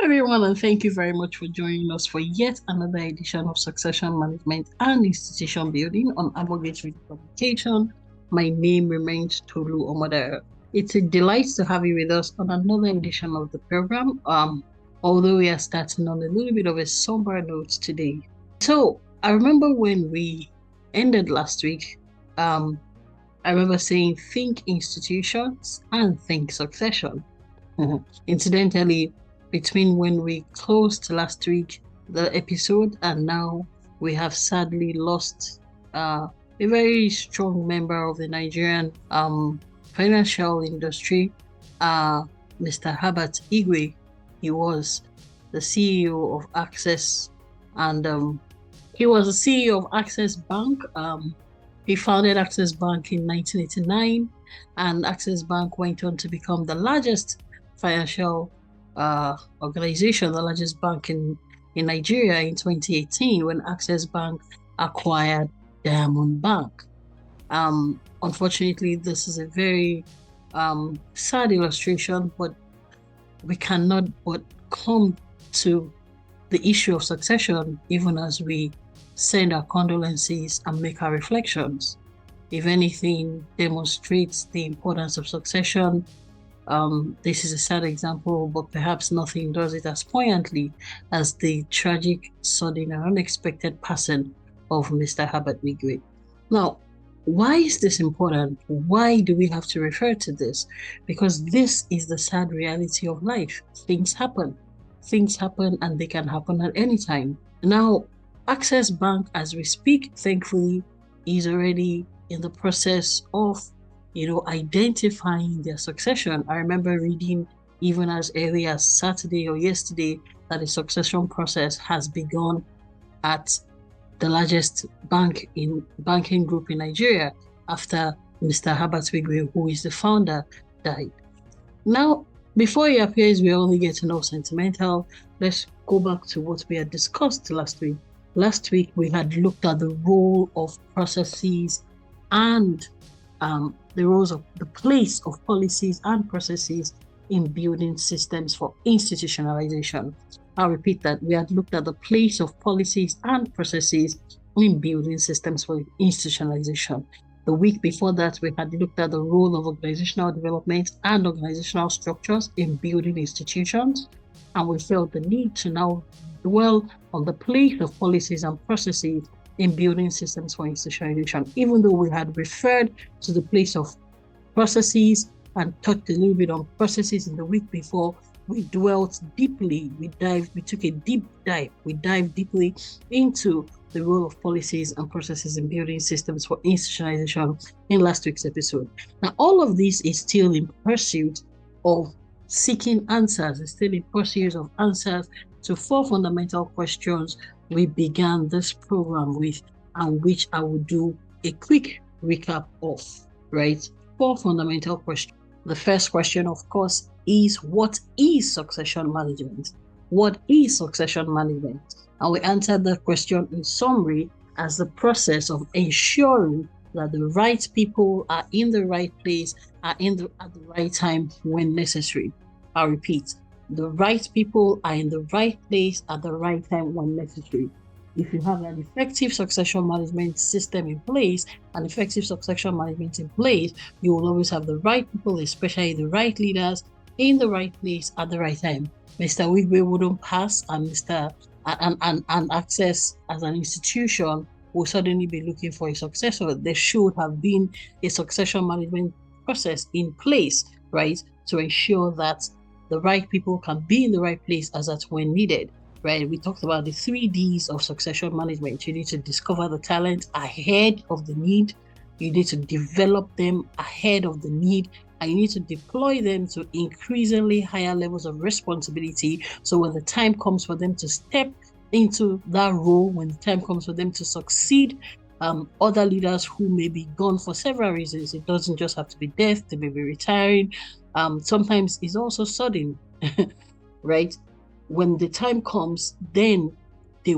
Everyone, and thank you very much for joining us for yet another edition of Succession Management and Institution Building on Abogate Radio Communication. My name remains Tolu Omoda. It's a delight to have you with us on another edition of the program. Although we are starting on a little bit of a somber note today. So I remember when we ended last week, I remember saying think institutions and think succession. Incidentally, between when we closed last week, the episode, and now we have sadly lost a very strong member of the Nigerian financial industry, Mr. Herbert Igwe. He was the CEO of Access, and he was the CEO of Access Bank. He founded Access Bank in 1989, and Access Bank went on to become the largest financial organization, the largest bank in Nigeria in 2018 when Access Bank acquired Diamond Bank. Unfortunately, this is a very sad illustration, but we cannot but come to the issue of succession even as we send our condolences and make our reflections. If anything demonstrates the importance of succession, this is a sad example, but perhaps nothing does it as poignantly as the tragic, sudden, and unexpected passing of Mr. Herbert Igwe. Now, why is this important? Why do we have to refer to this? Because this is the sad reality of life. Things happen. Things happen, and they can happen at any time. Now, Access Bank, as we speak, thankfully, is already in the process of identifying their succession. I remember reading even as early as Saturday or yesterday that a succession process has begun at the largest banking group in Nigeria after Mr. Herbert Igwe, who is the founder, died. Now, before he appears, we're only getting all sentimental. Let's go back to what we had discussed last week. Last week, we had looked at the role of processes and the place of policies and processes in building systems for institutionalization. I'll repeat that. We had looked at the place of policies and processes in building systems for institutionalization. The week before that, we had looked at the role of organizational development and organizational structures in building institutions. And we felt the need to now dwell on the place of policies and processes in building systems for institutionalization, even though we had referred to the place of processes and talked a little bit on processes in the week before. We dwelt deeply, we took a deep dive, we dived deeply into the role of policies and processes in building systems for institutionalization in last week's episode. Now, all of this is still in pursuit of seeking answers, it's still in pursuit of answers to 4 fundamental questions we began this program with, and which I will do a quick recap of, right? 4 fundamental questions. The first question, of course, is what is succession management? What is succession management? And we answered that question in summary as the process of ensuring that the right people are in the right place, at the right time when necessary. I'll repeat. The right people are in the right place at the right time when necessary. If you have an effective succession management system in place, you will always have the right people, especially the right leaders, in the right place at the right time. Mr. Igwe wouldn't pass, and and Access as an institution will suddenly be looking for a successor. There should have been a succession management process in place, right, to ensure that the right people can be in the right place as at when needed, right? We talked about the 3 Ds of succession management. You need to discover the talent ahead of the need. You need to develop them ahead of the need. And you need to deploy them to increasingly higher levels of responsibility. So when the time comes for them to step into that role, when the time comes for them to succeed, other leaders who may be gone for several reasons. It doesn't just have to be death, they may be retiring. Sometimes it's also sudden, right? When the time comes, then the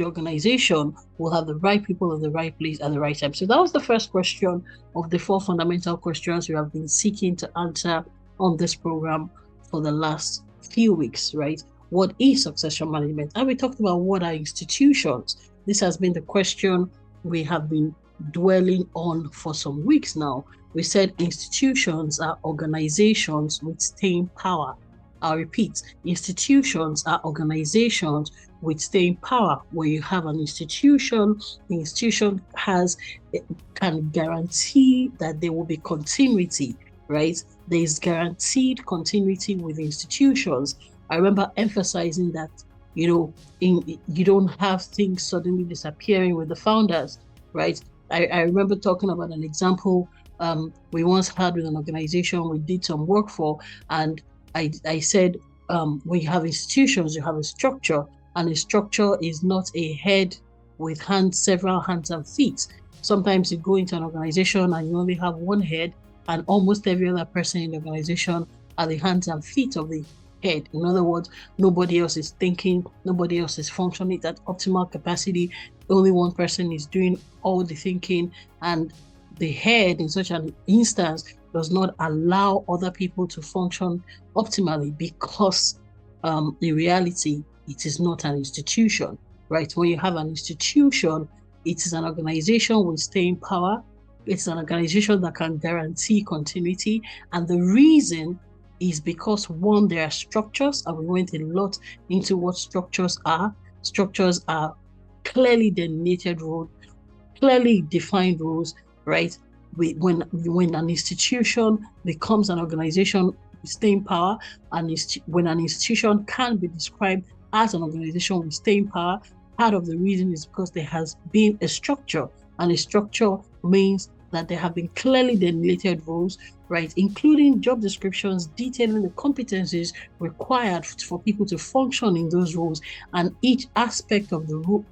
organization will have the right people in the right place at the right time. So that was the first question of the 4 fundamental questions we have been seeking to answer on this program for the last few weeks, right? What is succession management? And we talked about what are institutions. This has been the question we have been dwelling on for some weeks now. We said institutions are organizations with staying power. I'll repeat, institutions are organizations with staying power. Where you have an institution, the institution can guarantee that there will be continuity, right? There is guaranteed continuity with institutions. I remember emphasizing that, you don't have things suddenly disappearing with the founders, right? I remember talking about an example we once had with an organization we did some work for, and I said, when you have institutions, you have a structure, and a structure is not a head with several hands and feet. Sometimes you go into an organization and you only have one head, and almost every other person in the organization are the hands and feet of the head. In other words, nobody else is thinking, nobody else is functioning at optimal capacity. Only one person is doing all the thinking, and the head in such an instance does not allow other people to function optimally, because in reality, it is not an institution, right? When you have an institution, it is an organization with staying power. It's an organization that can guarantee continuity. And the reason is because, one, there are structures, and we went a lot into what structures are. Structures are clearly delineated rules, clearly defined rules, right? When an institution becomes an organization with staying power, and when an institution can be described as an organization with staying power, part of the reason is because there has been a structure, and a structure means that there have been clearly delineated rules, right, including job descriptions detailing the competencies required for people to function in those roles, and each aspect of the role,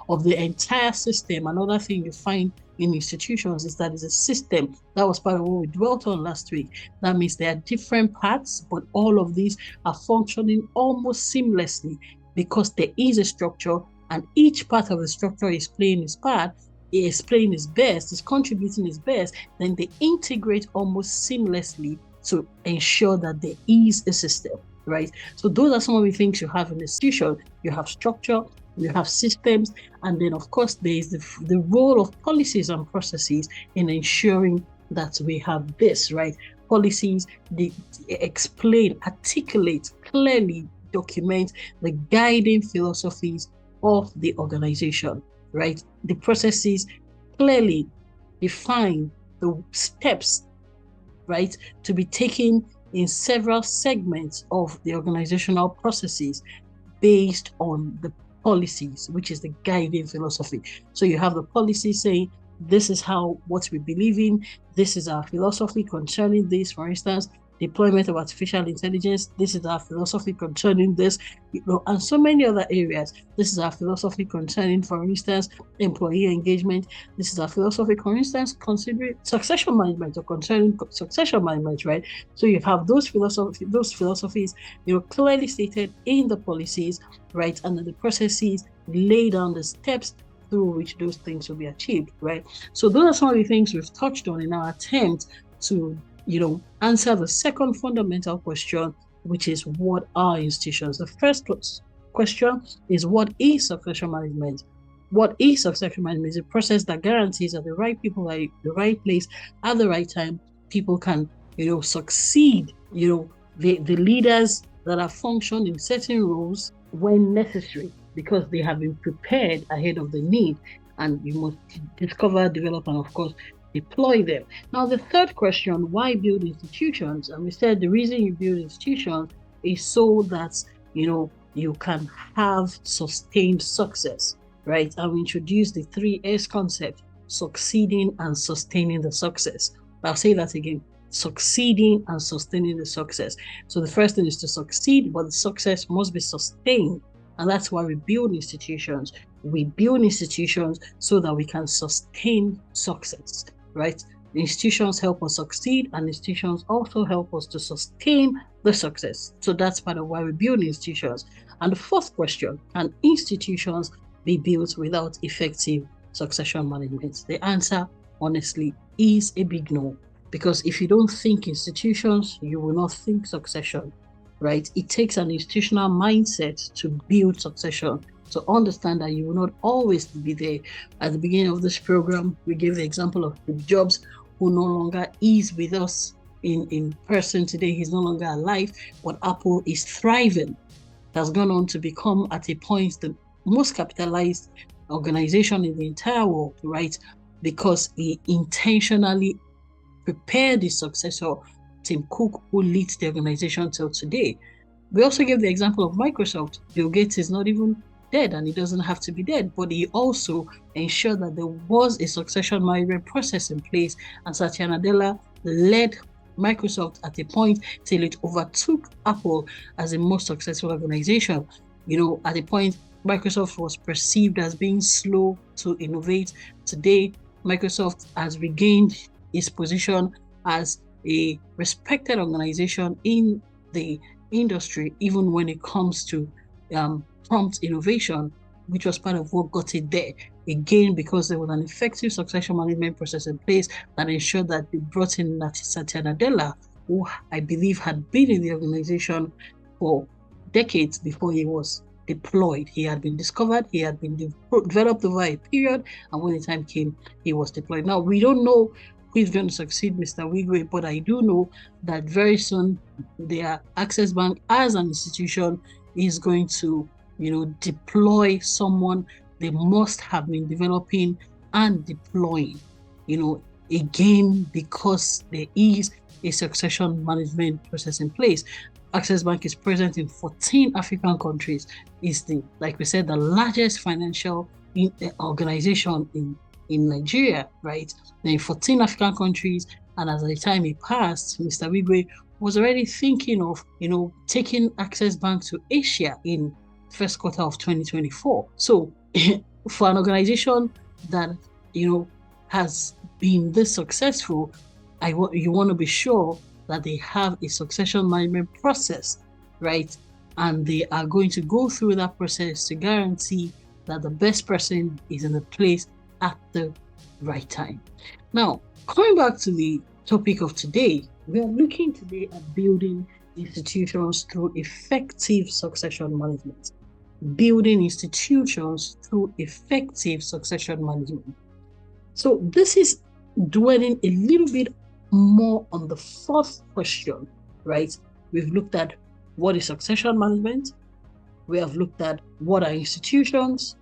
of the entire system. Another thing you find in institutions is that it's a system. That was part of what we dwelt on last week. That means there are different parts, but all of these are functioning almost seamlessly because there is a structure, and each part of the structure is playing its part, is playing its best, is contributing its best. Then they integrate almost seamlessly to ensure that there is a system, right? So those are some of the things you have in an institution. You have structure, you have systems, and then of course there is the role of policies and processes in ensuring that we have this, right? Policies, they explain, articulate, clearly document the guiding philosophies of the organization, right? The processes clearly define the steps, right, to be taken in several segments of the organizational processes based on the policies, which is the guiding philosophy. So you have the policy saying, this is what we believe in, this is our philosophy concerning this. For instance, deployment of artificial intelligence, this is our philosophy concerning this, and so many other areas. This is our philosophy concerning, for instance, employee engagement. This is our philosophy, for instance, considering succession management or concerning succession management, right? So you have those philosophies, clearly stated in the policies, right? And then the processes lay down the steps through which those things will be achieved, right? So those are some of the things we've touched on in our attempt to answer the second fundamental question, which is, what are institutions? The first question is, what is succession management? What is succession management? Is a process that guarantees that the right people are in the right place at the right time. People can, succeed, the leaders that are functioned in certain roles when necessary, because they have been prepared ahead of the need, and you must discover, develop, and of course, deploy them. Now, the third question, why build institutions? And we said the reason you build institutions is so that, you can have sustained success, right? And we introduced the 3S concept: succeeding and sustaining the success. I'll say that again: succeeding and sustaining the success. So the first thing is to succeed, but the success must be sustained. And that's why we build institutions. We build institutions so that we can sustain success, right? The institutions help us succeed, and institutions also help us to sustain the success. So that's part of why we build institutions. And the fourth question, can institutions be built without effective succession management? The answer, honestly, is a big no. Because if you don't think institutions, you will not think succession. right? It takes an institutional mindset to build succession, to understand that you will not always be there. At the beginning of this program, we gave the example of Steve Jobs, who no longer is with us in person today. He's no longer alive, but Apple is thriving. It has gone on to become, at a point, the most capitalized organization in the entire world, right? Because he intentionally prepared his successor, Tim Cook, who leads the organization till today. We also gave the example of Microsoft. Bill Gates is not even dead, and he doesn't have to be dead, but he also ensured that there was a succession management process in place, and Satya Nadella led Microsoft at a point till it overtook Apple as the most successful organization. At a point, Microsoft was perceived as being slow to innovate. Today, Microsoft has regained its position as a respected organization in the industry, even when it comes to prompt innovation, which was part of what got it there. Again, because there was an effective succession management process in place that ensured that they brought in Satya Nadella, who I believe had been in the organization for decades before he was deployed. He had been discovered, he had been developed over a period, and when the time came, he was deployed. Now, we don't know who is going to succeed Mr. Wigwe, but I do know that very soon their Access Bank as an institution is going to, deploy someone they must have been developing and deploying, again, because there is a succession management process in place. Access Bank is present in 14 African countries. It's like we said, the largest financial organization in Nigeria, right? They're in 14 African countries, and as the time it passed, Mr. Wigwe was already thinking of, taking Access Bank to Asia in first quarter of 2024. So for an organization that, has been this successful, you want to be sure that they have a succession management process, right? And they are going to go through that process to guarantee that the best person is in the place at the right time. Now, coming back to the topic of today, we are looking today at building institutions through effective succession management. Building institutions through effective succession management. So this is dwelling a little bit more on the fourth question, right? We've looked at what is succession management. We have looked at what are institutions.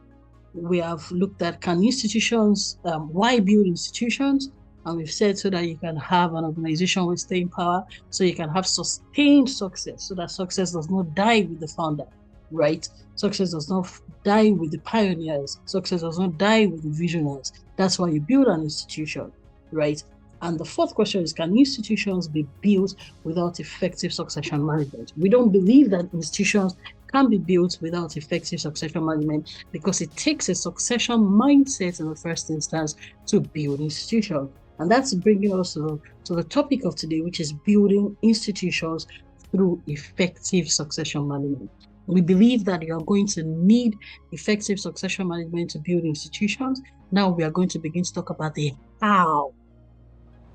We have looked at why build institutions? And we've said so that you can have an organization with staying power, so you can have sustained success, so that success does not die with the founder, right? Success does not die with the pioneers. Success does not die with the visionaries. That's why you build an institution, right? And the fourth question is, can institutions be built without effective succession management? We don't believe that institutions can be built without effective succession management, because it takes a succession mindset in the first instance to build institutions. And that's bringing us to the topic of today, which is building institutions through effective succession management. We believe that you are going to need effective succession management to build institutions. Now we are going to begin to talk about the how.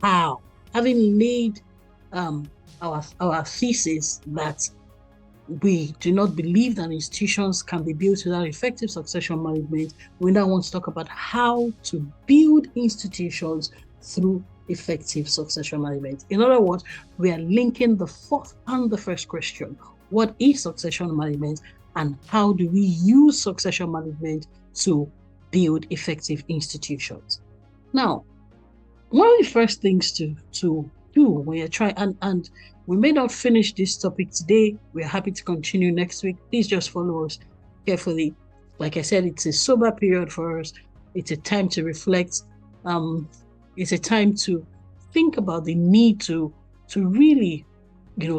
How? Having laid our thesis that we do not believe that institutions can be built without effective succession management, we now want to talk about how to build institutions through effective succession management. In other words, we are linking the fourth and the first question. What is succession management, and how do we use succession management to build effective institutions? Now, one of the first things to do when you're trying, and we may not finish this topic today, we're happy to continue next week. Please just follow us carefully. Like I said, it's a sober period for us. It's a time to reflect. It's a time to think about the need to really,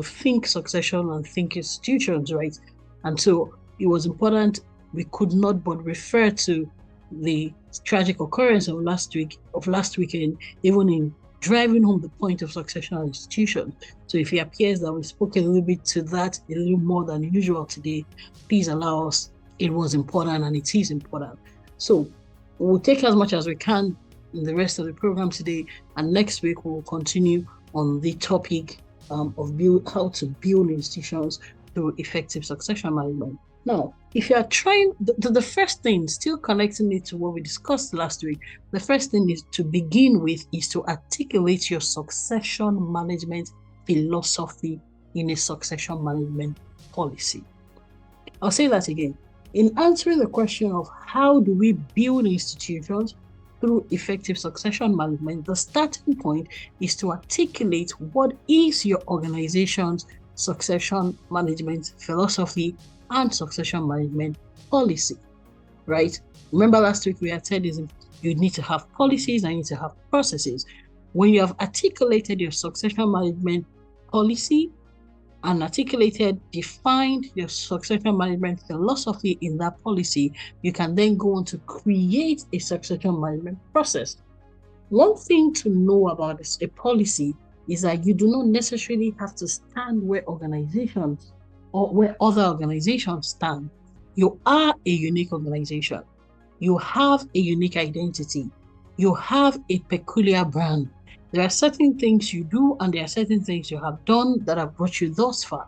think succession and think institutions, right? And so it was important. We could not but refer to the tragic occurrence of last weekend, even in driving home the point of successional institutions. So if it appears that we spoke a little bit to that a little more than usual today, please allow us. It was important, and it is important. So we'll take as much as we can in the rest of the program today, and next week we'll continue on the topic how to build institutions through effective succession management. Now, if you are trying, the first thing, still connecting it to what we discussed last week, the first thing is to begin with is to articulate your succession management philosophy in a succession management policy. I'll say that again. In answering the question of how do we build institutions through effective succession management, the starting point is to articulate what is your organization's succession management philosophy and succession management policy, right? Remember last week we had said is you need to have policies and you need to have processes. When you have articulated your succession management policy and defined your succession management philosophy in that policy, you can then go on to create a succession management process. One thing to know about a policy is that you do not necessarily have to stand where organizations or where other organizations stand. You are a unique organization. You have a unique identity. You have a peculiar brand. There are certain things you do and there are certain things you have done that have brought you thus far.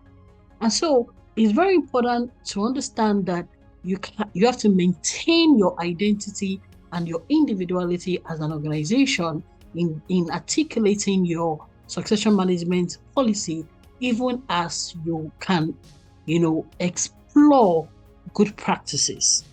And so it's very important to understand that you have to maintain your identity and your individuality as an organization in articulating your succession management policy, even as you can, explore good practices,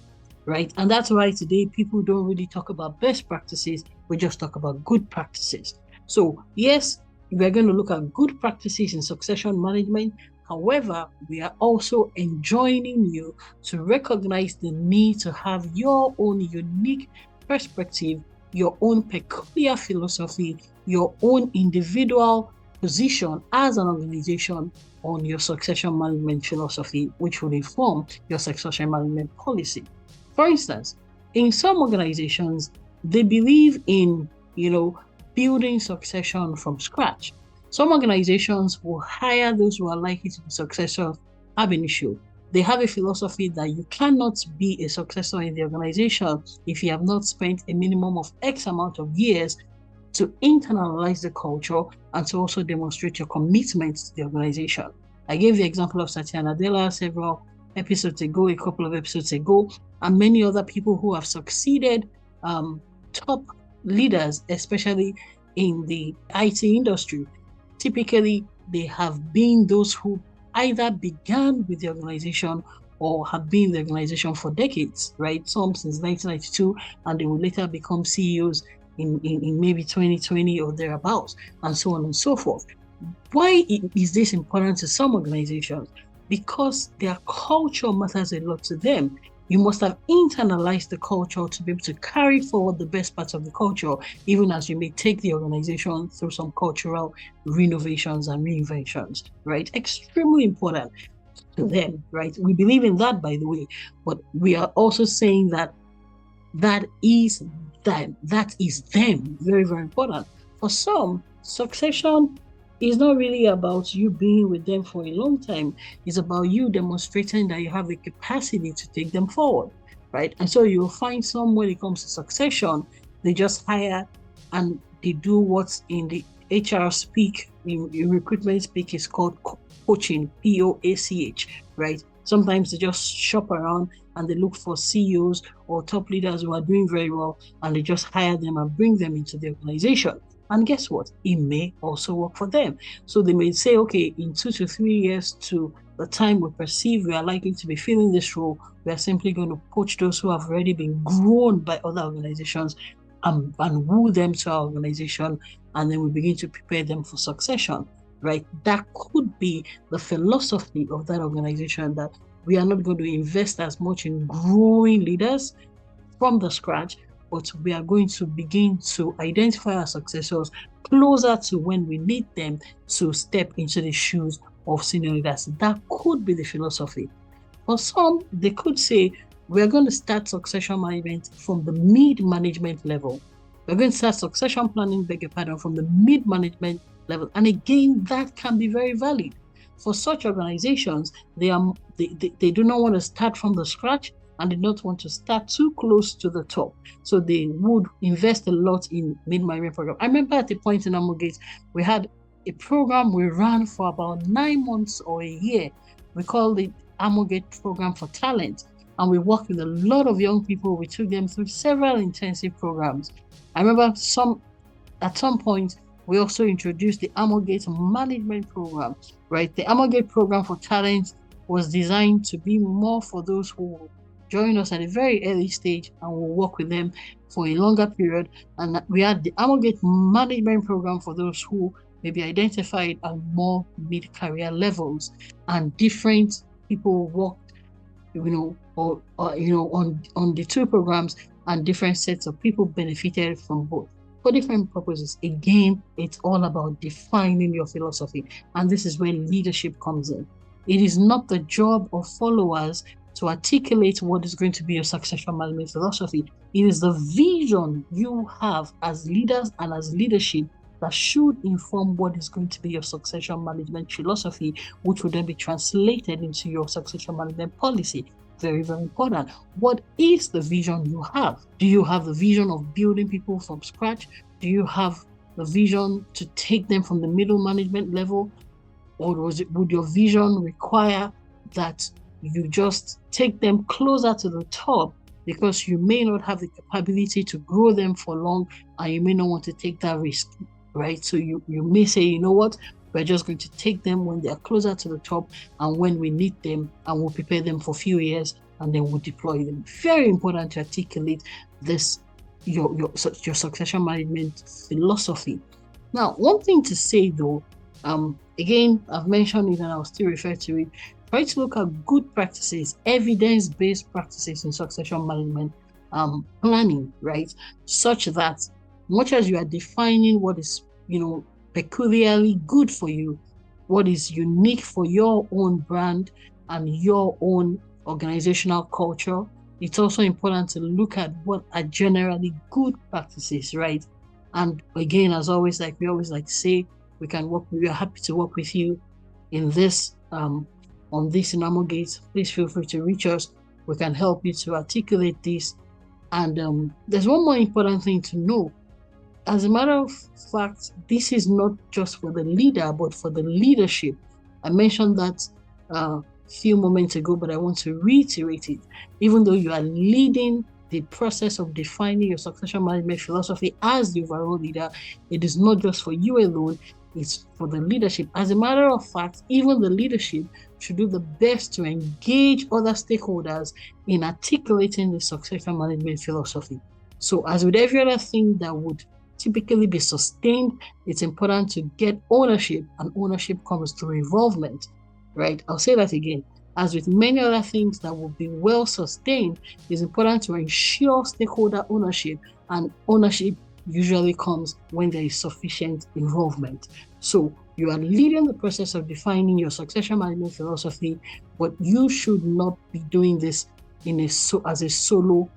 right? And that's why today people don't really talk about best practices. We just talk about good practices. So yes, we're going to look at good practices in succession management. However, we are also enjoining you to recognize the need to have your own unique perspective, your own peculiar philosophy, your own individual position as an organization on your succession management philosophy, which will inform your succession management policy. For instance, in some organizations, they believe in, building succession from scratch. Some organizations will hire those who are likely to be successors ab initio. They have a philosophy that you cannot be a successor in the organization if you have not spent a minimum of X amount of years to internalize the culture and to also demonstrate your commitment to the organization. I gave the example of Satya Nadella a couple of episodes ago, and many other people who have succeeded, top leaders, especially in the IT industry. Typically, they have been those who either began with the organization or have been in the organization for decades, right? Some since 1992, and they will later become CEOs in maybe 2020 or thereabouts, and so on and so forth. Why is this important to some organizations? Because their culture matters a lot to them. You must have internalized the culture to be able to carry forward the best parts of the culture, even as you may take the organization through some cultural renovations and reinventions, right? Extremely important to them, right? We believe in that, by the way, but we are also saying that is them. Very, very important. For some, succession is not really about you being with them for a long time. It's about you demonstrating that you have the capacity to take them forward, right? And so you'll find some, when it comes to succession, they just hire and they do what's in the HR speak, in recruitment speak, is called poaching, POACH, right? Sometimes they just shop around and they look for CEOs or top leaders who are doing very well, and they just hire them and bring them into the organization. And guess what? It may also work for them. So they may say, okay, in 2 to 3 years to the time we perceive we are likely to be filling this role, we are simply going to poach those who have already been grown by other organizations and woo them to our organization, and then we begin to prepare them for succession, right? That could be the philosophy of that organization, that we are not going to invest as much in growing leaders from the scratch, but we are going to begin to identify our successors closer to when we need them to step into the shoes of senior leaders. That could be the philosophy. For some, they could say, we're going to start succession management from the mid-management level. We're going to start succession planning, from the mid-management level. And again, that can be very valid. For such organizations, they do not want to start from the scratch, and they don't want to start too close to the top. So they would invest a lot in mid-management program. I remember at the point in Amogate, we had a program we ran for about 9 months or a year. We called it Amogate Program for Talent. And we worked with a lot of young people. We took them through several intensive programs. I remember at some point, we also introduced the Amogate Management Program, right? The Amogate Program for Talent was designed to be more for those who join us at a very early stage and we'll work with them for a longer period. And we had the Amogate Management Program for those who may be identified at more mid-career levels, and different people worked, on the two programs, and different sets of people benefited from both for different purposes. Again, it's all about defining your philosophy, and this is where leadership comes in. It is not the job of followers to articulate what is going to be your succession management philosophy. It is the vision you have as leaders and as leadership that should inform what is going to be your succession management philosophy, which will then be translated into your succession management policy. Very, very important. What is the vision you have? Do you have the vision of building people from scratch? Do you have the vision to take them from the middle management level? Or would your vision require that you just take them closer to the top, because you may not have the capability to grow them for long and you may not want to take that risk, right? So you may say, you know what, we're just going to take them when they're closer to the top, and when we need them, and we'll prepare them for a few years, and then we'll deploy them. Very important to articulate this, your succession management philosophy. Now, one thing to say though, again, I've mentioned it and I'll still refer to it. Try to look at good practices, evidence-based practices in succession management planning, right? Such that much as you are defining what is, peculiarly good for you, what is unique for your own brand and your own organizational culture, it's also important to look at what are generally good practices, right? And again, as always, like we always like to say, we are happy to work with you in this, on this in Amogate. Please feel free to reach us. We can help you to articulate this. And there's one more important thing to know. As a matter of fact, this is not just for the leader, but for the leadership. I mentioned that a few moments ago, but I want to reiterate it. Even though you are leading the process of defining your succession management philosophy as the overall leader, it is not just for you alone, it's for the leadership. As a matter of fact, even the leadership should do the best to engage other stakeholders in articulating the succession management philosophy. So as with every other thing that would typically be sustained, it's important to get ownership, and ownership comes through involvement, right? I'll say that again. As with many other things that will be well sustained, it's important to ensure stakeholder ownership, and ownership usually comes when there is sufficient involvement. So you are leading the process of defining your succession management philosophy, but you should not be doing this as a solo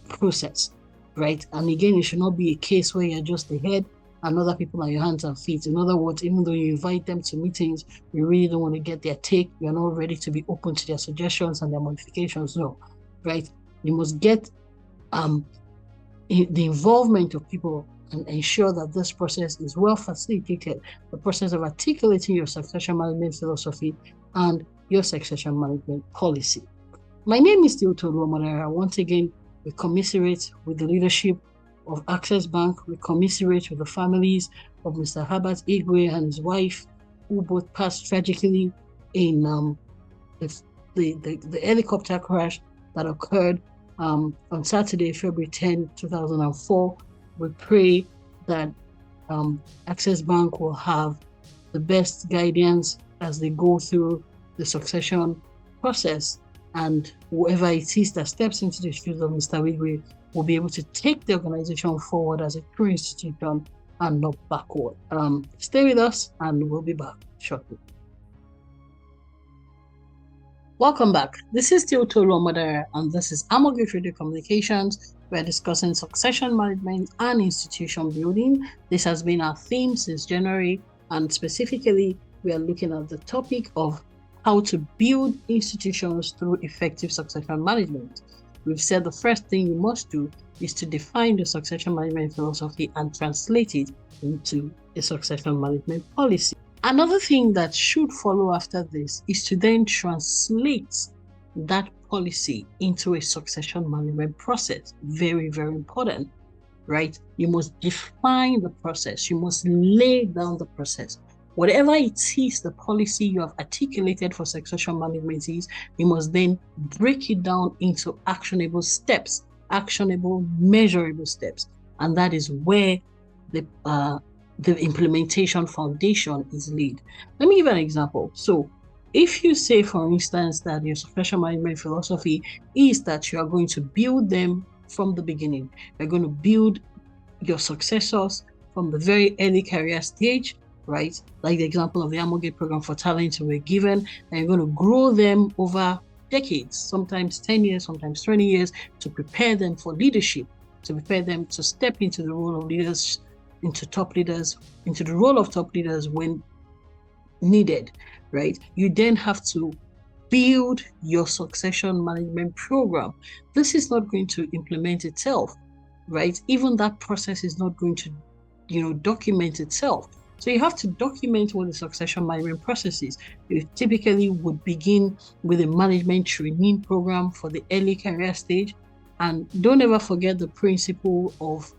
process, right? And again, it should not be a case where you're just the head and other people are your hands and feet. In other words, even though you invite them to meetings, you really don't want to get their take. You're not ready to be open to their suggestions and their modifications. No, right? You must get the involvement of people and ensure that this process is well facilitated, the process of articulating your succession management philosophy and your succession management policy. My name is Theotolu Omonera. Once again, we commiserate with the leadership of Access Bank. We commiserate with the families of Mr. Herbert Igwe and his wife, who both passed tragically in the helicopter crash that occurred on Saturday, February 10, 2004. We pray that Access Bank will have the best guidance as they go through the succession process, and whoever it is that steps into the shoes of Mr. Igwe will be able to take the organization forward as a true institution and not backward. Stay with us and we'll be back shortly. Welcome back. This is Theotolu Omonera and this is Amogate Radio Communications. We're discussing succession management and institution building. This has been our theme since January, and specifically, we are looking at the topic of how to build institutions through effective succession management. We've said the first thing you must do is to define the succession management philosophy and translate it into a succession management policy. Another thing that should follow after this is to then translate that policy into a succession management process. Very, very important, right? You must define the process. You must lay down the process. Whatever it is the policy you have articulated for succession management is, you must then break it down into actionable steps, actionable, measurable steps. And that is where the implementation foundation is laid. Let me give an example. So if you say, for instance, that your succession management philosophy is that you are going to build them from the beginning, you're going to build your successors from the very early career stage, right? Like the example of the Amogate program for talent we were given, and you're going to grow them over decades, sometimes 10 years, sometimes 20 years, to prepare them for leadership, to prepare them to step into the role of leaders, into the role of top leaders when needed, right? You then have to build your succession management program. This is not going to implement itself, right? Even that process is not going to, document itself. So you have to document what the succession management process is. You typically would begin with a management training program for the early career stage. And don't ever forget the principle of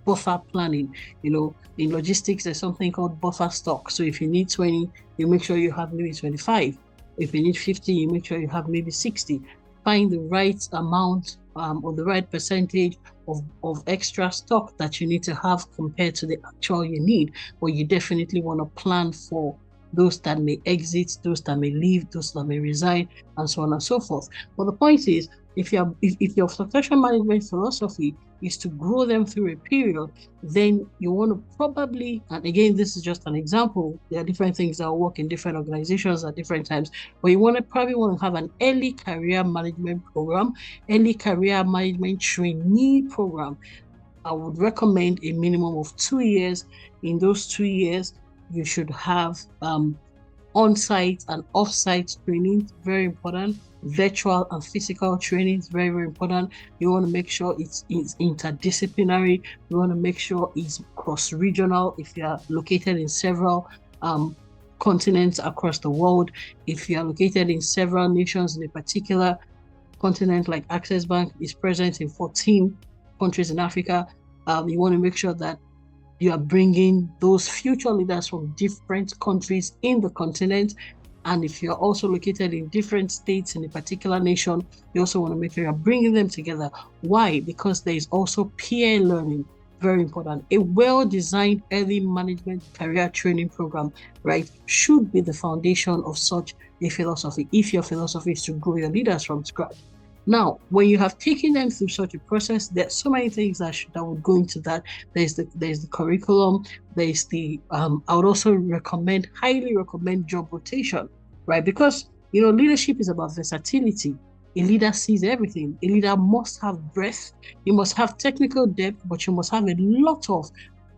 buffer planning. In logistics, there's something called buffer stock. So if you need 20, you make sure you have maybe 25. If you need 50, you make sure you have maybe 60. Find the right amount or the right percentage of extra stock that you need to have compared to the actual you need. But you definitely want to plan for those that may exit, those that may leave, those that may resign, and so on and so forth. But the point is, if your succession management philosophy is to grow them through a period, then you want to probably, and again, this is just an example, there are different things that work in different organizations at different times, but you probably want to have an early career management program, early career management trainee program. I would recommend a minimum of 2 years. In those 2 years, you should have on-site and off-site training, very important. Virtual and physical training is very, very important. You want to make sure it's interdisciplinary. You want to make sure it's cross-regional if you are located in several continents across the world. If you are located in several nations in a particular continent, like Access Bank is present in 14 countries in Africa, you want to make sure that you are bringing those future leaders from different countries in the continent. And if you're also located in different states in a particular nation, you also want to make sure you're bringing them together. Why? Because there is also peer learning, very important. A well-designed early management career training program, right, should be the foundation of such a philosophy, if your philosophy is to grow your leaders from scratch. Now, when you have taken them through such a process, there's so many things that would go into that. There's the curriculum. There's the I would also highly recommend job rotation, right? Because leadership is about versatility. A leader sees everything. A leader must have breadth. You must have technical depth, but you must have a lot of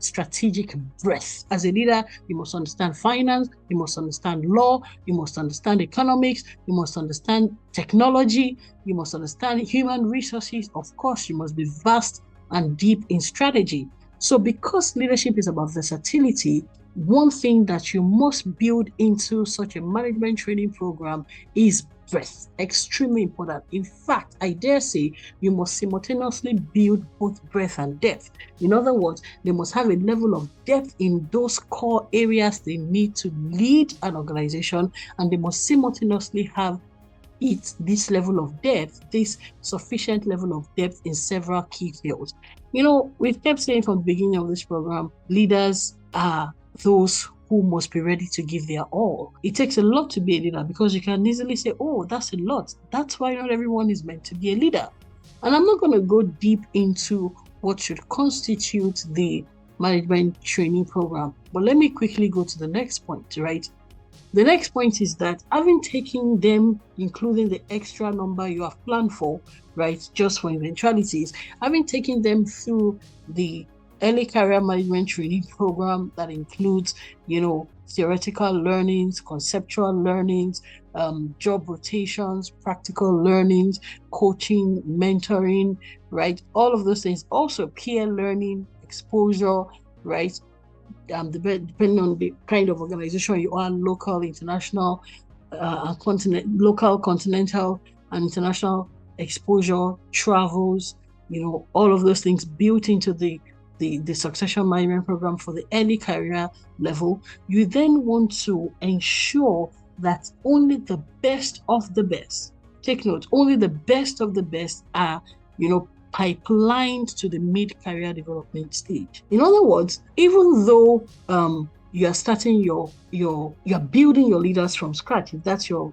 strategic breadth. As a leader, you must understand finance, you must understand law, you must understand economics, you must understand technology, you must understand human resources. Of course, you must be vast and deep in strategy. So because leadership is about versatility, one thing that you must build into such a management training program is breadth. Extremely important. In fact, I dare say you must simultaneously build both breadth and depth. In other words, they must have a level of depth in those core areas they need to lead an organization, and they must simultaneously have this level of depth, this sufficient level of depth in several key fields. We've kept saying from the beginning of this program, leaders are those who must be ready to give their all. It takes a lot to be a leader, because you can easily say, oh, that's a lot. That's why not everyone is meant to be a leader. And I'm not going to go deep into what should constitute the management training program, but let me quickly go to the next point, right? The next point is that having taken them, including the extra number you have planned for, right, just for eventualities, having taken them through the early career management training program that includes, theoretical learnings, conceptual learnings, job rotations, practical learnings, coaching, mentoring, right? All of those things. Also peer learning, exposure, right? depending on the kind of organization you are, local, international, local, continental, and international exposure, travels, all of those things built into the succession management program for the early career level. You then want to ensure that only the best of the best, take note, only the best of the best are, pipelined to the mid-career development stage. In other words, even though you are starting you're building your leaders from scratch, if that's your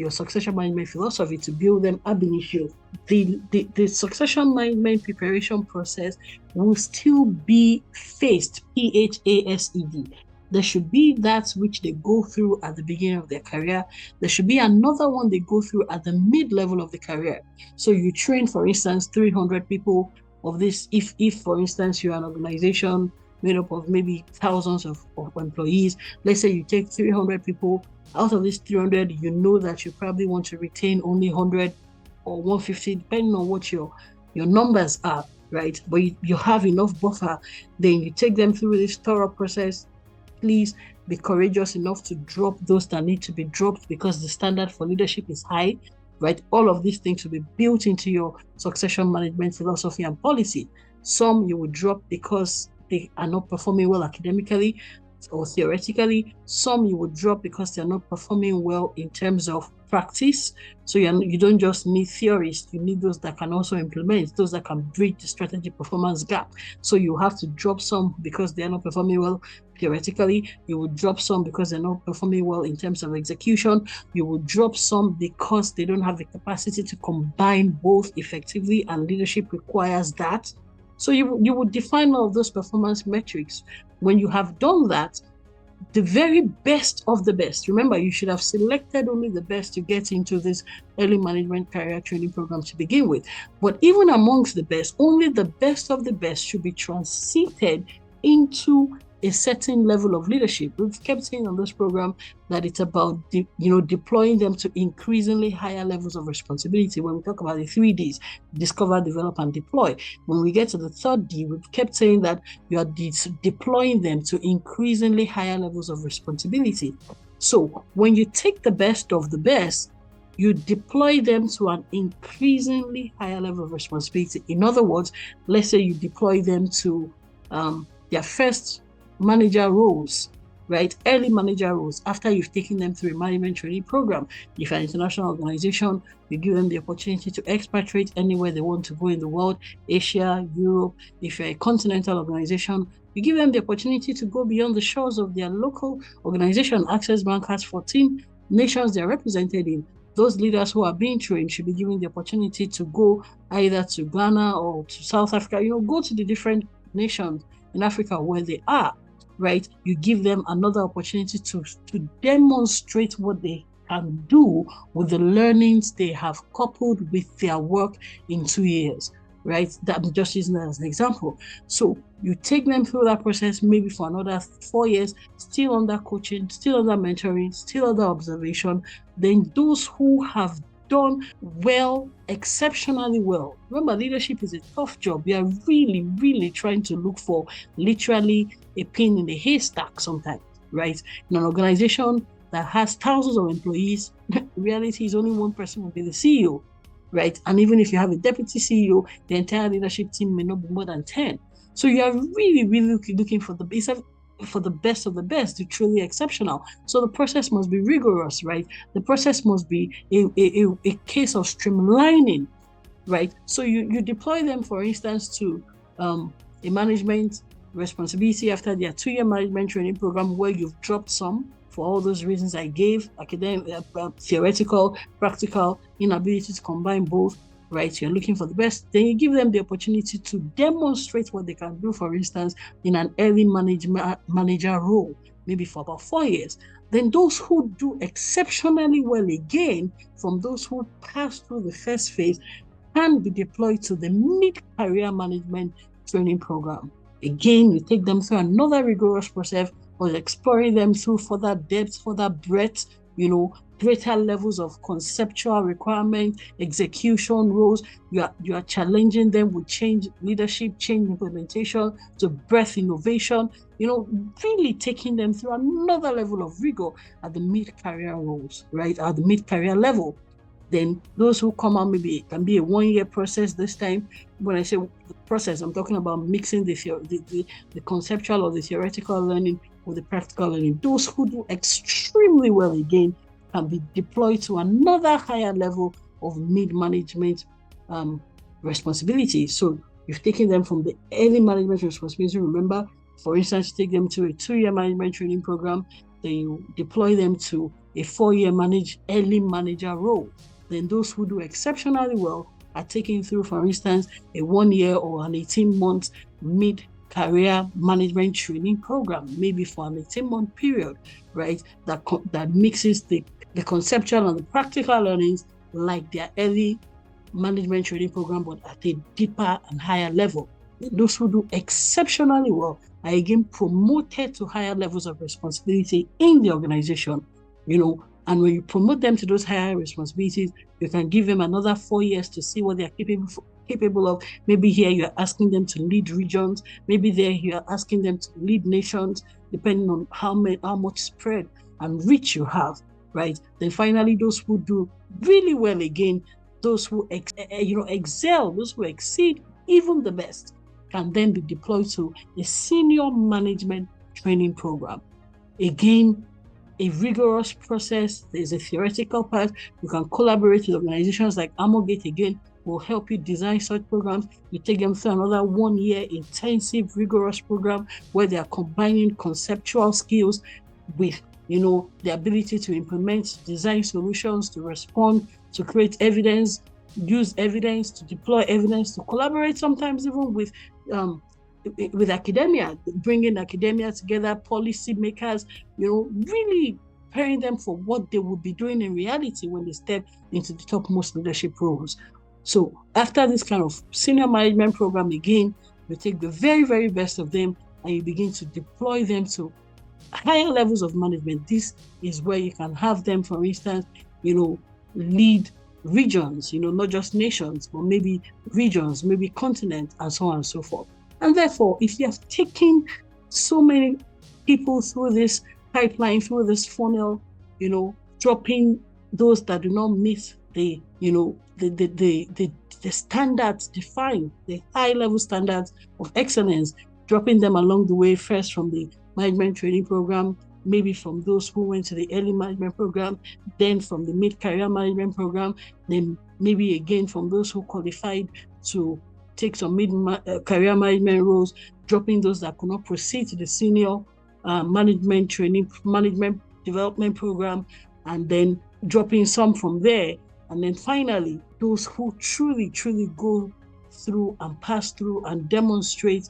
succession management philosophy, to build them ab initio, the succession management preparation process will still be phased, PHASED. There should be that which they go through at the beginning of their career. There should be another one they go through at the mid-level of the career. So you train, for instance, 300 people of this. If for instance, you're an organization made up of maybe thousands of employees, let's say you take 300 people. Out of these 300, you know that you probably want to retain only 100 or 150, depending on what your numbers are, right? But you have enough buffer. Then you take them through this thorough process. Please be courageous enough to drop those that need to be dropped because the standard for leadership is high, right? All of these things will be built into your succession management philosophy and policy. Some you will drop because they are not performing well academically or theoretically. Some you would drop because they're not performing well in terms of practice. So you don't just need theorists, you need those that can also implement, those that can bridge the strategy performance gap. So you have to drop some because they're not performing well theoretically. You would drop some because they're not performing well in terms of execution. You would drop some because they don't have the capacity to combine both effectively, and leadership requires that. So you would define all of those performance metrics. When you have done that, the very best of the best, remember, you should have selected only the best to get into this early management career training program to begin with. But even amongst the best, only the best of the best should be transited into a certain level of leadership. We've kept saying on this program that it's about deploying them to increasingly higher levels of responsibility. When we talk about the 3 Ds, discover, develop, and deploy. When we get to the 3rd D, we've kept saying that you are deploying them to increasingly higher levels of responsibility. So when you take the best of the best, you deploy them to an increasingly higher level of responsibility. In other words, let's say you deploy them to their first manager roles, right? Early manager roles after you've taken them through a management training program. If you're an international organization, you give them the opportunity to expatriate anywhere they want to go in the world, Asia, Europe. If you're a continental organization, you give them the opportunity to go beyond the shores of their local organization. Access Bank has 14 nations they're represented in. Those leaders who are being trained should be given the opportunity to go either to Ghana or to South Africa, go to the different nations in Africa where they are. Right? You give them another opportunity to demonstrate what they can do with the learnings they have coupled with their work in 2 years, right? I'm just using that as an example. So you take them through that process, maybe for another 4 years, still under coaching, still under mentoring, still under observation. Then those who have done well, exceptionally well. Remember, leadership is a tough job. We are really, really trying to look for literally a pin in the haystack sometimes, right? In an organization that has thousands of employees, reality is only one person will be the CEO, right? And even if you have a deputy CEO, the entire leadership team may not be more than 10. So you are really, really looking for the best of the best, the truly exceptional. So the process must be rigorous, right? The process must be a case of streamlining, right? So you deploy them, for instance, to a management responsibility after their 2-year management training program, where you've dropped some for all those reasons I gave: academic, theoretical, practical, inability to combine both. Right, you're looking for the best. Then you give them the opportunity to demonstrate what they can do, for instance, in an early manager role, maybe for about 4 years. Then those who do exceptionally well again, from those who pass through the first phase, can be deployed to the mid-career management training program. Again, you take them through another rigorous process of exploring them through further depth, further breadth, greater levels of conceptual requirement, execution roles. You are challenging them with change leadership, change implementation, to breadth innovation, really taking them through another level of rigor at the mid-career roles, right? At the mid-career level. Then those who come out, maybe it can be a 1-year process this time. When I say the process, I'm talking about mixing the conceptual or the theoretical learning with the practical learning. Those who do extremely well again can be deployed to another higher level of mid-management responsibility. So you've taken them from the early management responsibility. Remember, for instance, take them to a 2-year management training program, then you deploy them to a 4-year early manager role. Then those who do exceptionally well are taken through, for instance, a 1-year or an 18-month mid-career management training program, maybe for an 18-month period, right? That mixes the conceptual and the practical learnings like their early management training program, but at a deeper and higher level. Those who do exceptionally well are again promoted to higher levels of responsibility in the organization, and when you promote them to those higher responsibilities, you can give them another 4 years to see what they're capable of. Maybe here you're asking them to lead regions. Maybe there you're asking them to lead nations, depending on how much spread and reach you have, right? Then finally, those who do really well again, those who excel, those who exceed even the best, can then be deployed to a senior management training program. Again, a rigorous process. There's a theoretical part. You can collaborate with organizations like Amogate again, will help you design such programs. You take them through another 1-year intensive, rigorous program where they are combining conceptual skills with, the ability to implement, design solutions, to respond, to create evidence, use evidence, to deploy evidence, to collaborate sometimes even with academia, bringing academia together, policy makers, really preparing them for what they will be doing in reality when they step into the topmost leadership roles. So after this kind of senior management program, again, you take the very, very best of them and you begin to deploy them to higher levels of management. This is where you can have them, for instance, lead regions, not just nations, but maybe regions, maybe continents, and so on and so forth. And therefore, if you have taken so many people through this pipeline, through this funnel, dropping those that do not meet the standards defined, the high level standards of excellence, dropping them along the way, first from the management training program, maybe from those who went to the early management program, then from the mid-career management program, then maybe again from those who qualified to take some mid-career management roles, dropping those that could not proceed to the senior management training, management development program, and then dropping some from there. And then finally, those who truly, truly go through and pass through and demonstrate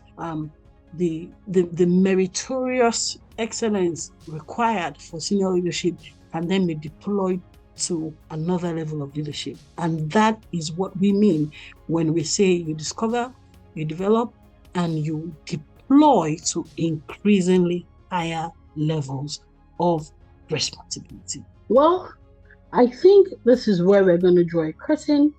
the meritorious excellence required for senior leadership can then be deployed to another level of leadership. And that is what we mean when we say you discover, you develop, and you deploy to increasingly higher levels of responsibility. Well, I think this is where we're going to draw a curtain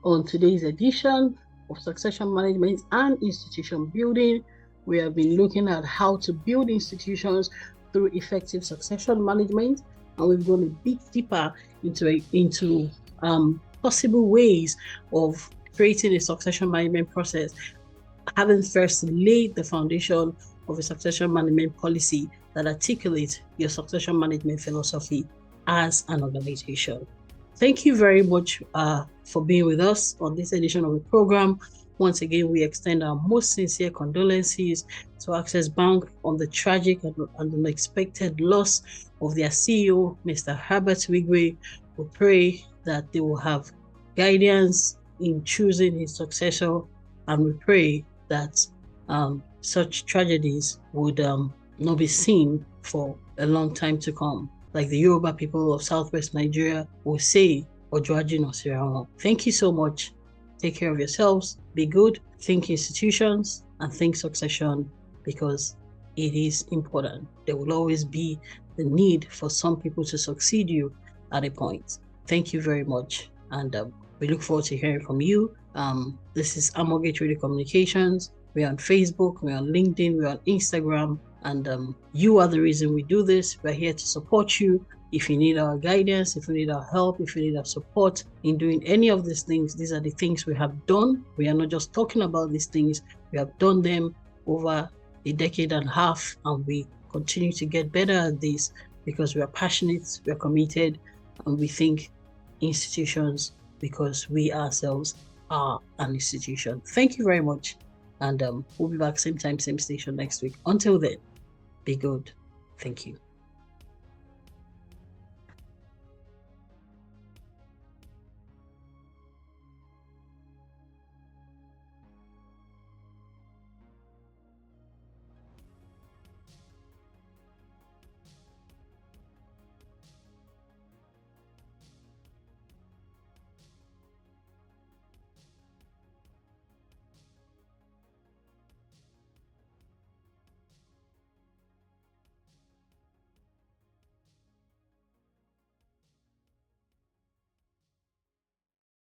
on today's edition of Succession Management and Institution Building. We have been looking at how to build institutions through effective succession management, and we've gone a bit deeper into possible ways of creating a succession management process, having first laid the foundation of a succession management policy that articulates your succession management philosophy as an organization. Thank you very much for being with us on this edition of the program. Once again, we extend our most sincere condolences to Access Bank on the tragic and unexpected loss of their CEO, Mr. Herbert Wigwe. We pray that they will have guidance in choosing his successor, and we pray that such tragedies would not be seen for a long time to come. Like the Yoruba people of Southwest Nigeria will say, Ojoaji no Sirawo. Thank you so much. Take care of yourselves, be good, think institutions, and think succession, because it is important. There will always be the need for some people to succeed you at a point. Thank you very much. And we look forward to hearing from you. This is Amorgate Radio Communications. We're on Facebook, we're on LinkedIn, we're on Instagram. And you are the reason we do this. We're here to support you. If you need our guidance, if you need our help, if you need our support in doing any of these things, these are the things we have done. We are not just talking about these things. We have done them over a decade and a half, and we continue to get better at this because we are passionate, we are committed, and we think institutions because we ourselves are an institution. Thank you very much. And we'll be back same time, same station next week. Until then, be good. Thank you.